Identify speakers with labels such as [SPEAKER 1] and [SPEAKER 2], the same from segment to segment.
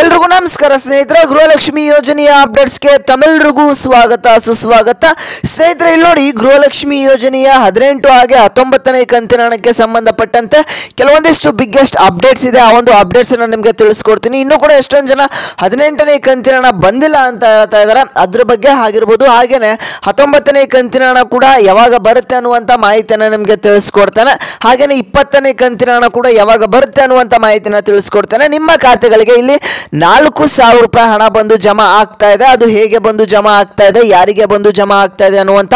[SPEAKER 1] ಎಲ್ರಿಗೂ ನಮಸ್ಕಾರ ಸ್ನೇಹಿತರೆ, ಗೃಹಲಕ್ಷ್ಮಿ ಯೋಜನೆಯ ಅಪ್ಡೇಟ್ಸ್ಗೆ ತಮ್ಮೆಲ್ಲರಿಗೂ ಸ್ವಾಗತ ಸುಸ್ವಾಗತ. ಸ್ನೇಹಿತರೆ, ಇಲ್ಲಿ ನೋಡಿ, ಗೃಹಲಕ್ಷ್ಮಿ ಯೋಜನೆಯ 18 ಹಾಗೆ 19ನೇ ಕಂತಿನ ಹಣಕ್ಕೆ ಸಂಬಂಧಪಟ್ಟಂತೆ ಕೆಲವೊಂದಿಷ್ಟು ಬಿಗ್ಗೆಸ್ಟ್ ಅಪ್ಡೇಟ್ಸ್ ಇದೆ. ಆ ಒಂದು ಅಪ್ಡೇಟ್ಸ್ ಅನ್ನು ನಿಮಗೆ ತಿಳಿಸ್ಕೊಡ್ತೀನಿ. ಇನ್ನೂ ಕೂಡ ಎಷ್ಟೊಂದು ಜನ 18ನೇ ಕಂತಿನ ಹಣ ಬಂದಿಲ್ಲ ಅಂತ ಹೇಳ್ತಾ ಇದ್ದಾರೆ, ಅದ್ರ ಬಗ್ಗೆ ಆಗಿರ್ಬೋದು. ಹಾಗೇನೆ 19ನೇ ಕಂತಿನ ಹಣ ಕೂಡ ಯಾವಾಗ ಬರುತ್ತೆ ಅನ್ನುವಂಥ ಮಾಹಿತಿಯನ್ನು ನಿಮಗೆ ತಿಳಿಸ್ಕೊಡ್ತಾನೆ. ಹಾಗೇನೆ 20ನೇ ಕಂತಿನ ಹಣ ಕೂಡ ಯಾವಾಗ ಬರುತ್ತೆ ಅನ್ನುವಂಥ ಮಾಹಿತಿನ ತಿಳಿಸ್ಕೊಡ್ತಾನೆ. ನಿಮ್ಮ ಖಾತೆಗಳಿಗೆ ಇಲ್ಲಿ 4,000 ರೂಪಾಯಿ ಹಣ ಬಂದು ಜಮಾ ಆಗ್ತಾ ಇದೆ. ಅದು ಹೇಗೆ ಬಂದು ಜಮಾ ಆಗ್ತಾ ಇದೆ, ಯಾರಿಗೆ ಬಂದು ಜಮಾ ಆಗ್ತಾ ಇದೆ ಅನ್ನುವಂಥ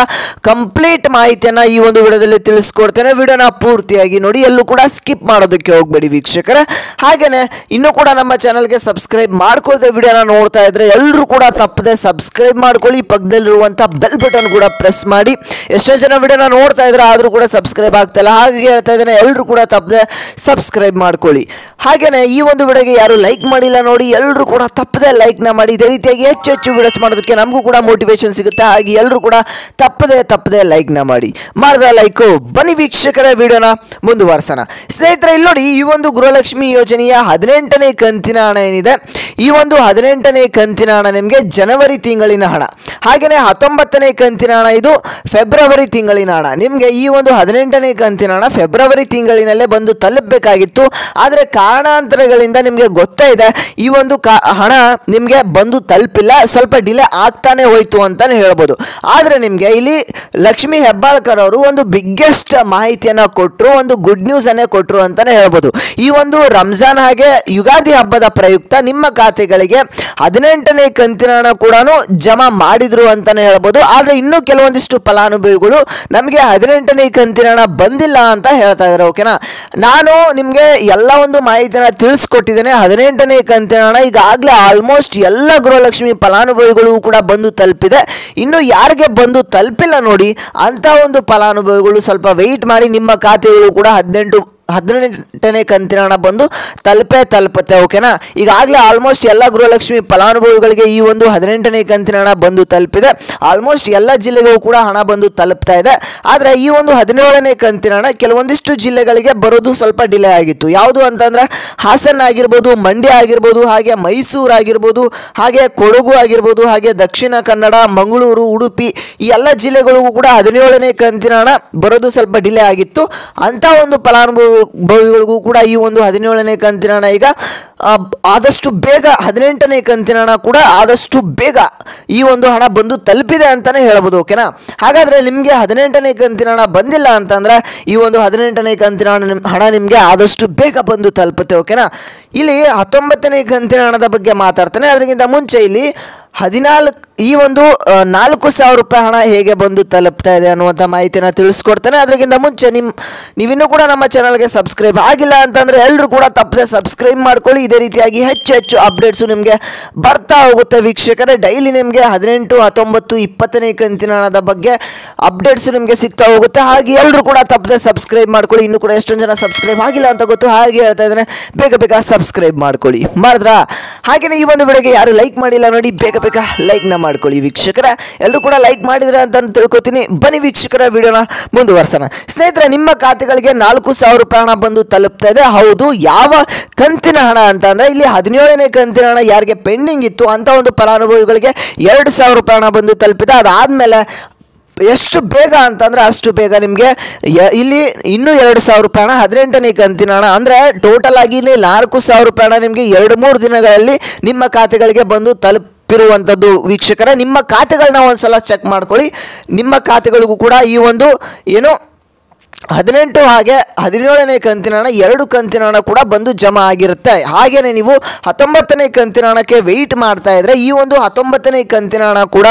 [SPEAKER 1] ಕಂಪ್ಲೀಟ್ ಮಾಹಿತಿಯನ್ನ ಈ ಒಂದು ವಿಡಿಯೋದಲ್ಲಿ ತಿಳಿಸ್ಕೊಡ್ತೇನೆ. ವಿಡಿಯೋನ ಪೂರ್ತಿಯಾಗಿ ನೋಡಿ, ಎಲ್ಲೂ ಕೂಡ ಸ್ಕಿಪ್ ಮಾಡೋದಕ್ಕೆ ಹೋಗಬೇಡಿ ವೀಕ್ಷಕರೇ. ಹಾಗೇನೆ ಇನ್ನೂ ಕೂಡ ನಮ್ಮ ಚಾನಲ್ಗೆ ಸಬ್ಸ್ಕ್ರೈಬ್ ಮಾಡ್ಕೊಳ್ದೆ ವಿಡಿಯೋನ ನೋಡ್ತಾ ಇದ್ರೆ ಎಲ್ಲರೂ ಕೂಡ ತಪ್ಪದೆ ಸಬ್ಸ್ಕ್ರೈಬ್ ಮಾಡ್ಕೊಳ್ಳಿ. ಪಕ್ಕದಲ್ಲಿರುವಂಥ ಬೆಲ್ ಬಟನ್ ಕೂಡ ಪ್ರೆಸ್ ಮಾಡಿ. ಎಷ್ಟೋ ಜನ ವಿಡಿಯೋನ ನೋಡ್ತಾ ಇದ್ರೆ ಆದರೂ ಕೂಡ ಸಬ್ಸ್ಕ್ರೈಬ್ ಆಗ್ತಾ ಇಲ್ಲ, ಹಾಗೆ ಹೇಳ್ತಾ ಇದ್ದೇನೆ, ಎಲ್ಲರೂ ಕೂಡ ತಪ್ಪದೆ ಸಬ್ಸ್ಕ್ರೈಬ್ ಮಾಡ್ಕೊಳ್ಳಿ. ಹಾಗೇನೆ ಈ ಒಂದು ವಿಡಿಯೋಗೆ ಯಾರು ಲೈಕ್ ಮಾಡಿಲ್ಲ ನೋಡಿ, ಎಲ್ಲರೂ ಕೂಡ ತಪ್ಪದೆ ಲೈಕ್ನ ಮಾಡಿ. ಇದೇ ರೀತಿಯಾಗಿ ಹೆಚ್ಚು ವಿಡಿಯೋಸ್ ಮಾಡೋದಕ್ಕೆ ನಮಗೂ ಕೂಡ ಮೋಟಿವೇಶನ್ ಸಿಗುತ್ತೆ. ಹಾಗೆ ಎಲ್ಲರೂ ಕೂಡ ತಪ್ಪದೆ ಲೈಕ್ನ ಮಾಡಿ. ಮಾಡಿದ ಲೈಕು. ಬನ್ನಿ ವೀಕ್ಷಕರ, ವಿಡಿಯೋನ ಮುಂದುವರ್ಸೋಣ. ಸ್ನೇಹಿತರೆ, ಇಲ್ಲಿ ನೋಡಿ, ಈ ಒಂದು ಗೃಹಲಕ್ಷ್ಮಿ ಯೋಜನೆಯ 18ನೇ ಕಂತಿನ ಹಣ ಏನಿದೆ, ಈ ಒಂದು 18ನೇ ಕಂತಿನ ಹಣ ನಿಮಗೆ ಜನವರಿ ತಿಂಗಳಿನ ಹಣ. ಹಾಗೆಯೇ 19ನೇ ಕಂತಿನ ಹಣ ಇದು ಫೆಬ್ರವರಿ ತಿಂಗಳಿನ ಹಣ. ನಿಮಗೆ ಈ ಒಂದು 18ನೇ ಕಂತಿನ ಹಣ ಫೆಬ್ರವರಿ ತಿಂಗಳಿನಲ್ಲೇ ಬಂದು ತಲುಪಬೇಕಾಗಿತ್ತು. ಆದರೆ ಕಾರಣಾಂತರಗಳಿಂದ ನಿಮಗೆ ಗೊತ್ತೇ ಇದೆ, ಈ ಒಂದು ಹಣ ನಿಮಗೆ ಬಂದು ತಲುಪಿಲ್ಲ, ಸ್ವಲ್ಪ ಡಿಲೇ ಆಗ್ತಾನೆ ಹೋಯ್ತು ಅಂತಾನೆ ಹೇಳ್ಬೋದು. ಆದರೆ ನಿಮಗೆ ಇಲ್ಲಿ ಲಕ್ಷ್ಮಿ ಹೆಬ್ಬಾಳ್ಕರ್ ಅವರು ಒಂದು ಬಿಗ್ಗೆಸ್ಟ್ ಮಾಹಿತಿಯನ್ನ ಕೊಟ್ಟರು, ಒಂದು ಗುಡ್ ನ್ಯೂಸ್ ಅನ್ನೇ ಕೊಟ್ಟರು ಅಂತಾನೆ ಹೇಳ್ಬೋದು. ಈ ಒಂದು ರಂಜಾನ್ ಹಾಗೆ ಯುಗಾದಿ ಹಬ್ಬದ ಪ್ರಯುಕ್ತ ನಿಮ್ಮ ಖಾತೆಗಳಿಗೆ 18ನೇ ಕಂತಿನ ಹಣ ಕೂಡ ಜಮಾ ಮಾಡಿದ್ರು ಅಂತಾನೆ ಹೇಳ್ಬೋದು. ಆದರೆ ಇನ್ನೂ ಕೆಲವೊಂದಿಷ್ಟು ಫಲಾನುಭವಿಗಳು ನಮಗೆ 18ನೇ ಕಂತಿನ ಹಣ ಬಂದಿಲ್ಲ ಅಂತ ಹೇಳ್ತಾ ಇದ್ದಾರೆ. ಓಕೆನಾ, ನಾನು ನಿಮಗೆ ಎಲ್ಲ ಒಂದು ಮಾಹಿತಿನ ತಿಳಿಸ್ಕೊಟ್ಟಿದ್ದೇನೆ. 18ನೇ ಕಂತಿನ ಹಣ ಈಗಾಗಲೇ ಆಲ್ಮೋಸ್ಟ್ ಎಲ್ಲ ಗೃಹಲಕ್ಷ್ಮಿ ಫಲಾನುಭವಿಗಳು ಕೂಡ ಬಂದು ತಲುಪಿದೆ. ಇನ್ನು ಯಾರಿಗೆ ಬಂದು ತಲುಪಿಲ್ಲ ನೋಡಿ, ಅಂತ ಒಂದು ಫಲಾನುಭವಿಗಳು ಸ್ವಲ್ಪ ವೆಯ್ಟ್ ಮಾಡಿ. ನಿಮ್ಮ ಖಾತೆಗಳು ಕೂಡ 18ನೇ ಕಂತಿನ ಹಣ ಬಂದು ತಲುಪುತ್ತೆ. ಓಕೆನಾ, ಈಗಾಗಲೇ ಆಲ್ಮೋಸ್ಟ್ ಎಲ್ಲ ಗೃಹಲಕ್ಷ್ಮಿ ಫಲಾನುಭವಿಗಳಿಗೆ ಈ ಒಂದು 18ನೇ ಕಂತಿನ ಹಣ ಬಂದು ತಲುಪಿದೆ. ಆಲ್ಮೋಸ್ಟ್ ಎಲ್ಲ ಜಿಲ್ಲೆಗೂ ಕೂಡ ಹಣ ಬಂದು ತಲುಪ್ತಾ ಇದೆ. ಆದರೆ ಈ ಒಂದು 17ನೇ ಕಂತಿನ ಹಣ ಕೆಲವೊಂದಿಷ್ಟು ಜಿಲ್ಲೆಗಳಿಗೆ ಬರೋದು ಸ್ವಲ್ಪ ಡಿಲೇ ಆಗಿತ್ತು. ಯಾವುದು ಅಂತಂದ್ರೆ ಹಾಸನ ಆಗಿರ್ಬೋದು, ಮಂಡ್ಯ ಆಗಿರ್ಬೋದು, ಹಾಗೆ ಮೈಸೂರು ಆಗಿರ್ಬೋದು, ಹಾಗೆ ಕೊಡಗು ಆಗಿರ್ಬೋದು, ಹಾಗೆ ದಕ್ಷಿಣ ಕನ್ನಡ, ಮಂಗಳೂರು, ಉಡುಪಿ, ಈ ಎಲ್ಲ ಜಿಲ್ಲೆಗಳಿಗೂ ಕೂಡ 17ನೇ ಕಂತಿನ ಹಣ ಬರೋದು ಸ್ವಲ್ಪ ಡಿಲೇ ಆಗಿತ್ತು. ಅಂತ ಒಂದು ಫಲಾನುಭವಿಗಳಿಗೂ ಕೂಡ ಈ ಒಂದು 17ನೇ ಕಂತಿನ ಹಣ ಈಗ ಆದಷ್ಟು ಬೇಗ 18ನೇ ಕಂತಿನ ಹಣ ಕೂಡ ಆದಷ್ಟು ಬೇಗ ಈ ಒಂದು ಹಣ ಬಂದು ತಲುಪಿದೆ ಅಂತಾನೆ ಹೇಳ್ಬೋದು. ಓಕೆನಾ, ಹಾಗಾದ್ರೆ ನಿಮಗೆ 18ನೇ ಕಂತಿನ ಹಣ ಬಂದಿಲ್ಲ ಅಂತಂದ್ರೆ ಈ ಒಂದು 18ನೇ ಕಂತಿನ ಹಣ ನಿಮಗೆ ಆದಷ್ಟು ಬೇಗ ಬಂದು ತಲುಪುತ್ತೆ. ಓಕೆನಾ, ಇಲ್ಲಿ 19ನೇ ಕಂತಿನ ಹಣದ ಬಗ್ಗೆ ಮಾತಾಡ್ತಾನೆ. ಅದಕ್ಕಿಂತ ಮುಂಚೆ ಇಲ್ಲಿ ಈ ಒಂದು 4,000 ರೂಪಾಯಿ ಹಣ ಹೇಗೆ ಬಂದು ತಲುಪ್ತಾ ಇದೆ ಅನ್ನುವಂಥ ಮಾಹಿತಿನ ತಿಳಿಸ್ಕೊಡ್ತಾನೆ. ಅದಕ್ಕಿಂತ ಮುಂಚೆ ನೀವಿನ್ನೂ ಕೂಡ ನಮ್ಮ ಚಾನಲ್ಗೆ ಸಬ್ಸ್ಕ್ರೈಬ್ ಆಗಿಲ್ಲ ಅಂತಂದರೆ ಎಲ್ಲರೂ ಕೂಡ ತಪ್ಪದೆ ಸಬ್ಸ್ಕ್ರೈಬ್ ಮಾಡ್ಕೊಳ್ಳಿ. ಇದೇ ರೀತಿಯಾಗಿ ಹೆಚ್ಚು ಅಪ್ಡೇಟ್ಸು ನಿಮಗೆ ಬರ್ತಾ ಹೋಗುತ್ತೆ ವೀಕ್ಷಕರೇ. ಡೈಲಿ ನಿಮಗೆ 18, 19, 20ನೇ ಕಂತಿನ ಹಣದ ಬಗ್ಗೆ ಅಪ್ಡೇಟ್ಸು ನಿಮಗೆ ಸಿಗ್ತಾ ಹೋಗುತ್ತೆ. ಹಾಗೆ ಎಲ್ಲರೂ ಕೂಡ ತಪ್ಪದೆ ಸಬ್ಸ್ಕ್ರೈಬ್ ಮಾಡ್ಕೊಳ್ಳಿ. ಇನ್ನೂ ಕೂಡ ಎಷ್ಟೊಂದು ಜನ ಸಬ್ಸ್ಕ್ರೈಬ್ ಆಗಿಲ್ಲ ಅಂತ ಗೊತ್ತು, ಹಾಗೆ ಹೇಳ್ತಾ ಇದ್ದೇನೆ, ಬೇಗ ಸಬ್ಸ್ಕ್ರೈಬ್ ಮಾಡ್ಕೊಳ್ಳಿ. ಮಾಡಿದ್ರಾ? ಹಾಗೆಯೇ ಈ ಒಂದು ವಿಡಿಯೋಗೆ ಯಾರು ಲೈಕ್ ಮಾಡಿಲ್ಲ ನೋಡಿ, ಬೇಗ ಲೈಕ್ನ ಮಾಡ್ಕೊಳ್ಳಿ ವೀಕ್ಷಕರ. ಎಲ್ಲರೂ ಕೂಡ ಲೈಕ್ ಮಾಡಿದ್ರೆ ಅಂತ ತಿಳ್ಕೊತೀನಿ. ಬನ್ನಿ ವೀಕ್ಷಕರ, ವಿಡಿಯೋನ ಮುಂದುವರ್ಸೋಣ. ಸ್ನೇಹಿತರೆ, ನಿಮ್ಮ ಖಾತೆಗಳಿಗೆ 4,000 ರೂಪಾಯಿ ಹಣ ಬಂದು ತಲುಪ್ತಾ ಇದೆ. ಹೌದು, ಯಾವ ಕಂತಿನ ಹಣ ಅಂತ ಅಂದ್ರೆ ಇಲ್ಲಿ 17ನೇ ಕಂತಿನ ಹಣ ಯಾರಿಗೆ ಪೆಂಡಿಂಗ್ ಇತ್ತು ಅಂತ ಒಂದು ಫಲಾನುಭವಿಗಳಿಗೆ 2,000 ರೂಪಾಯಿ ಹಣ ಬಂದು ತಲುಪಿದೆ. ಅದಾದ್ಮೇಲೆ ಎಷ್ಟು ಬೇಗ ಅಂತಂದ್ರೆ ಅಷ್ಟು ಬೇಗ ನಿಮಗೆ ಇಲ್ಲಿ ಇನ್ನೂ 2,000 ರೂಪಾಯಿ ಹಣ 18ನೇ ಕಂತಿನ ಹಣ ಅಂದರೆ ಟೋಟಲ್ ಆಗಿ 4,000 ರೂಪಾಯಿ ಹಣ ನಿಮಗೆ 2-3 ದಿನಗಳಲ್ಲಿ ನಿಮ್ಮ ಖಾತೆಗಳಿಗೆ ಬಂದು ತಲುಪಿರುವಂಥದ್ದು ವೀಕ್ಷಕರೇ. ನಿಮ್ಮ ಖಾತೆಗಳನ್ನ ಒಂದ್ಸಲ ಚೆಕ್ ಮಾಡ್ಕೊಳ್ಳಿ. ನಿಮ್ಮ ಖಾತೆಗಳಿಗೂ ಕೂಡ ಈ ಒಂದು 18 ಹಾಗೆ 17ನೇ ಕಂತಿನ ಹಣ 2 ಕಂತಿನ ಹಣ ಕೂಡ ಬಂದು ಜಮಾ ಆಗಿರುತ್ತೆ. ಹಾಗೇನೆ ನೀವು 19ನೇ ಕಂತಿನ ಹಣಕ್ಕೆ ವೆಯ್ಟ್ ಮಾಡ್ತಾ ಇದ್ರೆ ಈ ಒಂದು 19ನೇ ಕಂತಿನ ಹಣ ಕೂಡ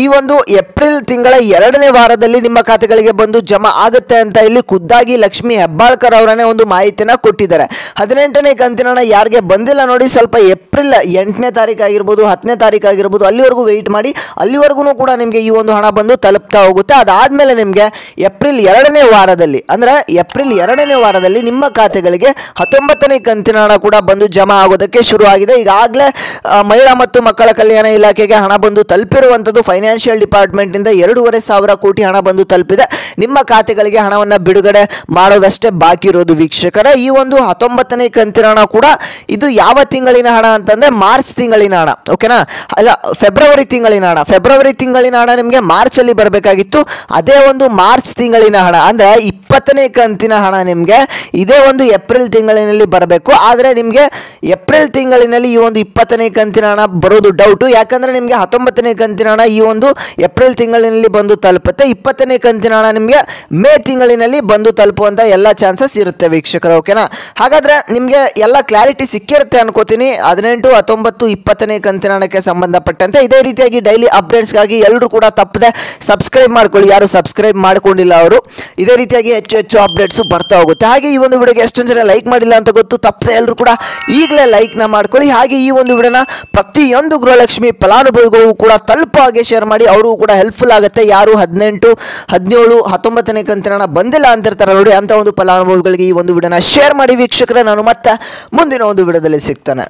[SPEAKER 1] ಈ ಒಂದು ಏಪ್ರಿಲ್ ತಿಂಗಳ 2ನೇ ವಾರದಲ್ಲಿ ನಿಮ್ಮ ಖಾತೆಗಳಿಗೆ ಬಂದು ಜಮಾ ಆಗುತ್ತೆ ಅಂತ ಇಲ್ಲಿ ಖುದ್ದಾಗಿ ಲಕ್ಷ್ಮಿ ಹೆಬ್ಬಾಳ್ಕರ್ ಅವರನ್ನೇ ಒಂದು ಮಾಹಿತಿನ ಕೊಟ್ಟಿದ್ದಾರೆ. 18ನೇ ಕಂತಿನ ಹಣ ಯಾರಿಗೆ ಬಂದಿಲ್ಲ ನೋಡಿ, ಸ್ವಲ್ಪ ಏಪ್ರಿಲ್ 8ನೇ ತಾರೀಕು ಆಗಿರ್ಬೋದು, 10ನೇ ತಾರೀಕು ಆಗಿರ್ಬೋದು, ಅಲ್ಲಿವರೆಗೂ ವೆಯ್ಟ್ ಮಾಡಿ. ಅಲ್ಲಿವರೆಗೂ ಕೂಡ ನಿಮಗೆ ಈ ಒಂದು ಹಣ ಬಂದು ತಲುಪ್ತಾ ಹೋಗುತ್ತೆ. ಅದಾದಮೇಲೆ ನಿಮಗೆ ಏಪ್ರಿಲ್ 2ನೇ ವಾರದಲ್ಲಿ ಅಂದರೆ ಏಪ್ರಿಲ್ 2ನೇ ವಾರದಲ್ಲಿ ನಿಮ್ಮ ಖಾತೆಗಳಿಗೆ 19ನೇ ಕಂತಿನ ಹಣ ಕೂಡ ಬಂದು ಜಮಾ ಆಗೋದಕ್ಕೆ ಶುರುವಾಗಿದೆ. ಈಗಾಗಲೇ ಮಹಿಳಾ ಮತ್ತು ಮಕ್ಕಳ ಕಲ್ಯಾಣ ಇಲಾಖೆಗೆ ಹಣ ಬಂದು ತಲುಪಿರುವಂಥದ್ದು. ಫೈನಾನ್ಷಿಯಲ್ ಡಿಪಾರ್ಟ್ಮೆಂಟಿಂದ 2,500 ಕೋಟಿ ಹಣ ಬಂದು ತಲುಪಿದೆ. ನಿಮ್ಮ ಖಾತೆಗಳಿಗೆ ಹಣವನ್ನು ಬಿಡುಗಡೆ ಮಾಡೋದಷ್ಟೇ ಬಾಕಿ ಇರೋದು ವೀಕ್ಷಕರ. ಈ ಒಂದು 19ನೇ ಕಂತಿನ ಹಣ ಕೂಡ ಇದು ಯಾವ ತಿಂಗಳಿನ ಹಣ ಅಂತಂದರೆ ಮಾರ್ಚ್ ತಿಂಗಳಿನ ಹಣ, ಓಕೆನಾ? ಅಲ್ಲ, ಫೆಬ್ರವರಿ ತಿಂಗಳಿನ ಹಣ. ಫೆಬ್ರವರಿ ತಿಂಗಳಿನ ಹಣ ನಿಮಗೆ ಮಾರ್ಚಲ್ಲಿ ಬರಬೇಕಾಗಿತ್ತು. ಅದೇ ಒಂದು ಮಾರ್ಚ್ ತಿಂಗಳಿನ ಹಣ ಅಂದರೆ 20ನೇ ಕಂತಿನ ಹಣ ನಿಮಗೆ ಇದೇ ಒಂದು ಏಪ್ರಿಲ್ ತಿಂಗಳಿನಲ್ಲಿ ಬರಬೇಕು. ಆದರೆ ನಿಮಗೆ ಏಪ್ರಿಲ್ ತಿಂಗಳಿನಲ್ಲಿ ಈ ಒಂದು 20ನೇ ಕಂತಿನ ಹಣ ಬರೋದು ಡೌಟು. ಯಾಕಂದರೆ ನಿಮಗೆ 19ನೇ ಕಂತಿನ ಹಣ ಈ ಒಂದು ಏಪ್ರಿಲ್ ತಿಂಗಳಿನಲ್ಲಿ ಬಂದು ತಲುಪುತ್ತೆ. 20ನೇ ಕಂತಿನ ಹಣ ನಿಮಗೆ ಮೇ ತಿಂಗಳಿನಲ್ಲಿ ಬಂದು ತಲುಪುವಂಥ ಎಲ್ಲ ಚಾನ್ಸಸ್ ಇರುತ್ತೆ ವೀಕ್ಷಕರು, ಓಕೆನಾ? ಹಾಗಾದರೆ ನಿಮಗೆ ಎಲ್ಲ ಕ್ಲಾರಿಟಿ ಸಿಕ್ಕಿರುತ್ತೆ ಅನ್ಕೋತೀನಿ 18, 19, 20ನೇ ಕಂತಿನ ಹಣಕ್ಕೆ ಸಂಬಂಧಪಟ್ಟಂತೆ. ಇದೇ ರೀತಿಯಾಗಿ ಡೈಲಿ ಅಪ್ಡೇಟ್ಸ್ಗಾಗಿ ಎಲ್ಲರೂ ಕೂಡ ತಪ್ಪದೆ ಸಬ್ಸ್ಕ್ರೈಬ್ ಮಾಡ್ಕೊಳ್ಳಿ. ಯಾರು ಸಬ್ಸ್ಕ್ರೈಬ್ ಮಾಡ್ಕೊಂಡಿಲ್ಲ ಅವರು. ಇದೇ ರೀತಿಯಾಗಿ ಹೆಚ್ಚು ಅಪ್ಡೇಟ್ಸು ಬರ್ತಾ ಹೋಗುತ್ತೆ. ಹಾಗೆ ಈ ಒಂದು ವಿಡಿಯೋಗೆ ಎಷ್ಟೊಂದು ಜನ ಲೈಕ್ ಮಾಡಿಲ್ಲ ಅಂತ ಗೊತ್ತು, ತಪ್ಪದೆ ಎಲ್ಲರೂ ಕೂಡ ಈಗಲೇ ಲೈಕ್ನ ಮಾಡ್ಕೊಳ್ಳಿ. ಹಾಗೆ ಈ ಒಂದು ವಿಡಿಯೋನ ಪ್ರತಿಯೊಂದು ಗೃಹಲಕ್ಷ್ಮಿ ಫಲಾನುಭವಿಗಳು ಕೂಡ ತಲುಪೋ ಹಾಗೆ ಶೇರ್ ಮಾಡಿ. ಅವರು ಕೂಡ ಹೆಲ್ಪ್ಫುಲ್ ಆಗುತ್ತೆ. ಯಾರು 18, 17, 19ನೇ ಕಂತಿನ ಹಣ ಬಂದಿಲ್ಲ ಅಂತಿರ್ತಾರೆ ನೋಡಿ, ಅಂತ ಒಂದು ಫಲಾನುಭವಿಗಳಿಗೆ ಈ ಒಂದು ವಿಡಿಯೋನ ಶೇರ್ ಮಾಡಿ ವೀಕ್ಷಕರೇ. ನಾನು ಮತ್ತೆ ಮುಂದಿನ ಒಂದು ವಿಡಿಯೋದಲ್ಲಿ ಸಿಗ್ತಾನೆ.